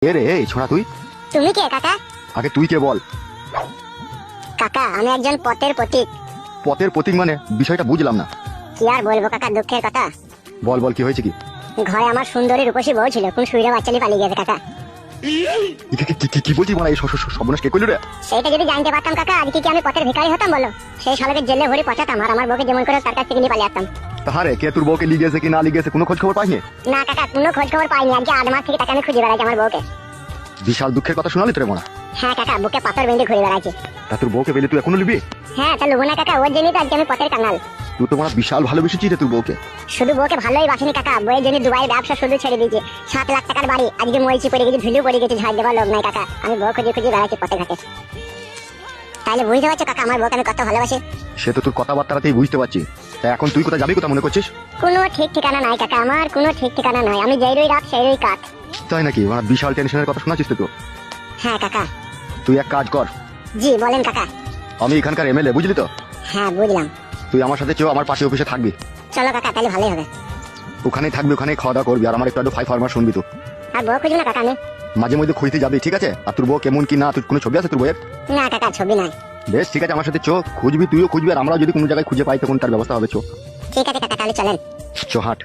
এ রে এই ছোড়া তুই তুমি কে কাকা? আগে তুই কে বল। কাকা আমি একজন পথের প্রতীক। পথের প্রতীক মানে বিষয়টা বুঝলাম না। কি আর বলবো কাকা, দুঃখের কথা। বল বল কি হয়েছে কি? ঘরে আমার সুন্দরী রূপসী বউ ছিল, কোন সুইরা বাচ্চা নিয়ে পালিয়ে গেছে কাকা। কি বলছিস মানে এই সর্বনাশ কে করলি রে? সেটা যদি জানতে পারতাম কাকা, আজকে কি আমি পথের ভিখারি হতাম বলো? সেই শালাকে জেলে ভরে পচাতাম আর আমার বউকে যেমন করে তার কাছ থেকে নিয়ে পালিয়ে আসতাম। তাহারে কে তোর বউকে লিয়ে গেছে কি না লিয়ে গেছে কোনো খোঁজ খবর পাইনি? না কাকা, কোনো খোঁজ খবর পাইনি। আজকে 8 মাস থেকে তাকে আমি খুঁজে বেড়াচ্ছি আমার বউকে। বিশাল দুঃখের কথা শোনালি তোরে মনা। হ্যাঁ কাকা, বুকে পাথর বেঁধে ঘুরে বেড়াচ্ছি। তা তোর বউকে পেলে তুই এখনো লিবি? হ্যাঁ তা লুবো না কাকা, ওর জন্যই তো আজকে আমি পথের কাঙাল। তুই তো মনে বিশাল ভালোবেসেছিস রে তোর বউকে। শুধু বউকে ভালোই বাসিনি কাকা, বউয়ের জন্য দুবাই ব্যবসা শুধু ছেড়ে দিয়েছি। 7 লাখ টাকার বাড়ি আজকে মরিচি পড়ে গেছে, ঝুলু পড়ে গেছে, ঝাড় দেওয়ার লোক নাই কাকা। আমি বউ খুঁজে খুঁজে বেড়াচ্ছি পথে ঘাটে। তাইলে বুঝতে পারছো কাকা আমার বউকে আমি কত ভালোবাসি। সে তো তোর কথাবার্তাতেই বুঝতে পারছি। তা এখন তুই কোথায় যাবি, কোথা মনে করছিস? কোনো ঠিক ঠিকানা নাই কাকা, আমার কোনো ঠিক ঠিকানা নাই। আমি যেই রই রাত সেই রই কাঠ। তাই নাকি? মানে বিশাল টেনশনের কথা শোনাচ্ছিস তো? হ্যাঁ কাকা। তুই এক কাজ কর, জি বলেন কাকা। আমি এখানকার এমএলএ বুঝলি তো। হ্যাঁ বুঝলাম। তুই আমার সাথে চো, আমার পার্টি অফিসে থাকবি। চলো কাকা, তাহলে ভালোই হবে। ওখানেই থাকবি, ওখানেই খাওয়া দাওয়া করবি আর আমার একটু ফাইভ ফার্মার শুনবি তো। আর বউ খুঁজবো না কাকা আমি। মাঝে মধ্যে খুঁজতে যাবি ঠিক আছে? আর তোর বউ কেমন কি না, তুই কোনো ছবি আছে তোর বউয়ের? না কাকা, ছবি নাই। বেশ ঠিক আছে, আমার সাথে চো, খুঁজবি তুইও খুঁজবি আর আমরাও যদি কোনো জায়গায় খুঁজে পাই তখন তার ব্যবস্থা হবে। চো ঠিক আছে কাকা, তাহলে চলেন। চো হাট।